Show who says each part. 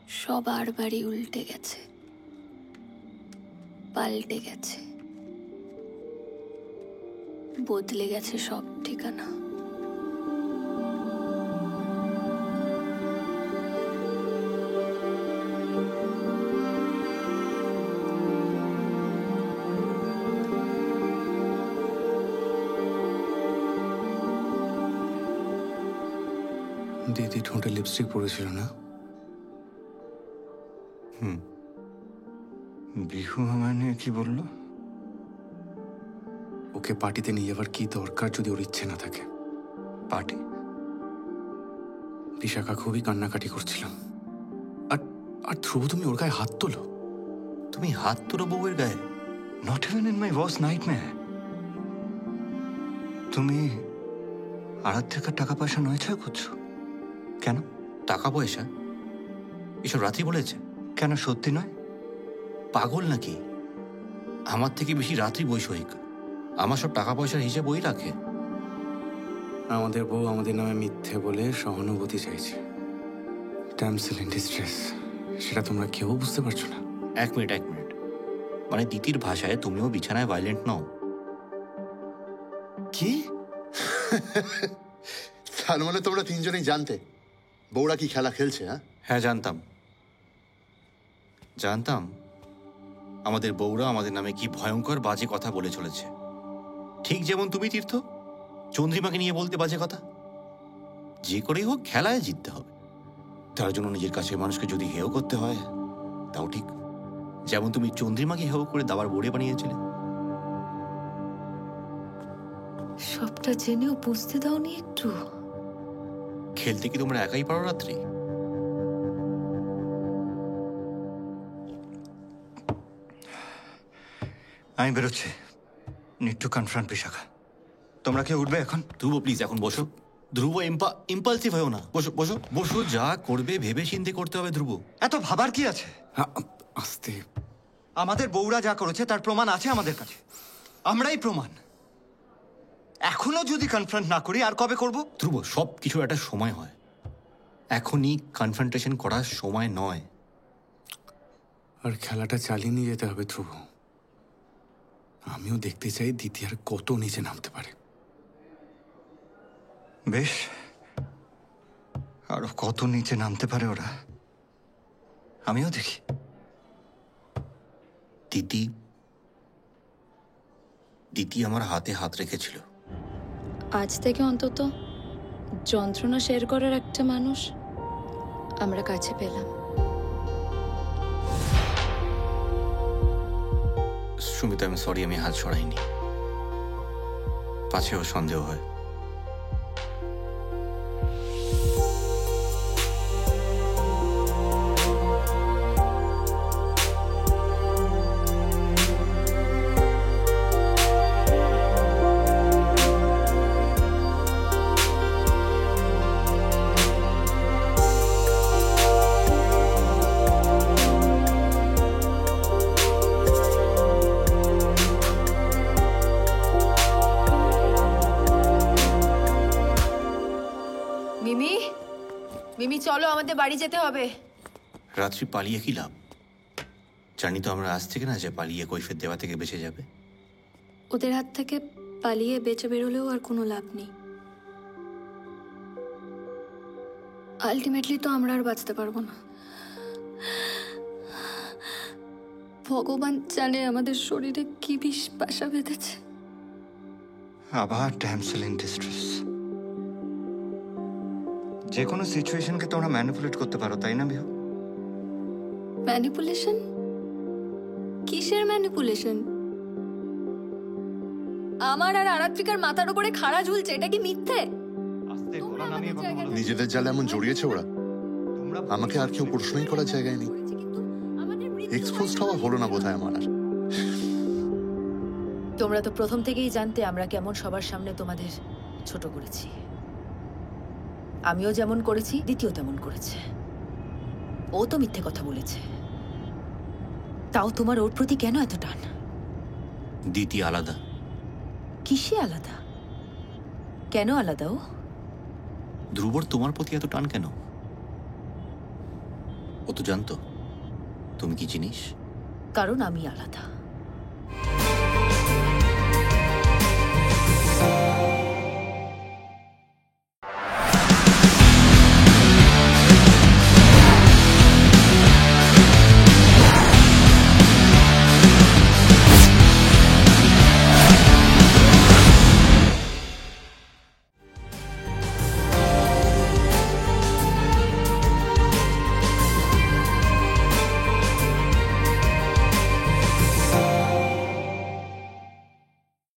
Speaker 1: সবার বাড়ি উল্টে গেছে, পাল্টে গেছে, বদলে গেছে সব ঠিকানা।
Speaker 2: দিদি ঠোঁটে লিপস্টিক পরেছিল না? বিহু আমায় নিয়ে কি বললো? ওকে পার্টিতে নিয়ে যাবার কি দরকার যদি ওর ইচ্ছে না থাকে? পার্টি? বিশাখা খুবই কান্নাকাটি করছিল। আর আর ধ্রুব, তুমি ওর গায়ে হাত তোলো?
Speaker 3: তুমি হাত তোলো বউয়ের গায়ে?
Speaker 2: Not even in my worst nightmare. তুমি আরাধ্যাকার টাকা পয়সা নয়ছয় করছো কেন?
Speaker 3: টাকা পয়সা এসব রাত্রি বলেছে?
Speaker 2: কেন সত্যি নয়?
Speaker 3: পাগল নাকি? আমার থেকে বেশি রাত্রি বৈষয়িক। আমার সব টাকা পয়সার হিসেব ওই রাখে।
Speaker 2: আমাদের বউ আমাদের নামে মিথ্যে বলে সহানুভূতি চাইছে। ড্যামসেল ইন ডিস্ট্রেস, সেটা তোমরা কেউ বুঝতে পারছো না।
Speaker 3: এক মিনিট। মানে দিতির ভাষায় তুমিও বিছানায় ভায়োলেন্ট নও?
Speaker 4: কি? তার মানে তোমরা তিনজনেই জানতে বউরা কি খেলা খেলছে?
Speaker 3: হ্যাঁ, জানতাম আমাদের বউরা আমাদের নামে কি ভয়ঙ্কর বাজে কথা বলে চলেছে। ঠিক যেমন তুমি তীর্থ চন্দ্রিমাকে নিয়ে বলতে বাজে কথা। যে করেই হোক খেলায় জিততে হবে, তার জন্য নিজের কাছে মানুষকে যদি হেয় করতে হয় তাও ঠিক। যেমন তুমি চন্দ্রিমাকে হেয় করে দাবার বোড়ে বানিয়েছিলে।
Speaker 1: সবটা জেনেও বুঝতে দাওনি একটু?
Speaker 3: খেলতে কি তোমরা একাই পারো রাত্রি?
Speaker 2: আমি বেরোচ্ছি। Need to confront Bishakha. তোমরা কি উঠবে এখন?
Speaker 3: ধ্রুব প্লিজ এখন বসো। ধ্রুব ইম্পালসিভ হয়েও না। বসো। যা করবে ভেবে চিন্তে করতে হবে ধ্রুব।
Speaker 2: এত ভাবার কি আছে? আস্তে। আমাদের বউরা যা করেছে তার প্রমাণ আছে আমাদের কাছে। আমরাই প্রমাণ। এখনো যদি কনফ্রন্ট না করি আর কবে করব?
Speaker 3: ধ্রুব, সব কিছু একটা সময় হয়। এখনই কনফ্রন্টেশন করার সময় নয়।
Speaker 2: আর খেলাটা চালিয়ে নিয়ে যেতে হবে ধ্রুব। আমিও দেখতে চাই দিদি আর কত নিচে নামতে পারে। বেশ, আরো কত নিচে নামতে পারে ওরা, আমিও দেখি।
Speaker 3: দিদি আমার হাতে হাত রেখেছিল।
Speaker 1: আজ থেকে অন্তত যন্ত্রণা শেয়ার করার একটা মানুষ আমরা কাছে পেলাম।
Speaker 3: সুমিতা, আমি সরি, আমি হাত সরাইনি। পাছেও সন্দেহ হয়।
Speaker 5: মিমি চলো, আমাদের বাড়ি যেতে হবে।
Speaker 3: রাত্রি পালিয়ে কি লাভ? জানি তো আমরা আজ থেকে না যে পালিয়ে কৈফিয়ত দেওয়া থেকে বেঁচে যাবে।
Speaker 1: ওদের হাত থেকে পালিয়ে বেঁচে বেরোলেও আর কোনো লাভ নেই। আলটিমেটলি তো আমরা আর বাঁচতে পারবো না। ভগবান জানে আমাদের শরীরে কি বিষ বাসা বেঁধেছে।
Speaker 2: আবার ড্যামসেল ইন ডিস্ট্রেস। যে কোনো সিচুয়েশনকে তোমরা ম্যানিপুলেট করতে পারো, তাই না বিহু?
Speaker 1: ম্যানিপুলেশন? কিসের ম্যানিপুলেশন? আমার আর আরাত্রিকার মাথার উপরে খাড়া ঝুলছে, এটা কি মিথ্যে?
Speaker 4: নিজেদের জালে এমন জড়িয়েছে ওরা, আমাকে আর কেউ প্রশ্নই করার জায়গায় নেই। এক্সপোজড হওয়া হলো না বোধহয় আমার।
Speaker 5: তোমরা তো প্রথম থেকেই জানতে আমরা কেমন সবার সামনে তোমাদের ছোট করেছি। আমিও যেমন করেছি, দ্বিতীয় তেমন করেছে। ও তো মিথ্যে কথা বলেছে, তাও তোমার ওর প্রতি কেন এত টান?
Speaker 3: দিতি আলাদা।
Speaker 5: কিসে আলাদা? কেন আলাদা ও?
Speaker 3: ধ্রুবর তোমার প্রতি এত টান কেন? ও তো জানতো তুমি কি জিনিস।
Speaker 5: কারণ আমি আলাদা।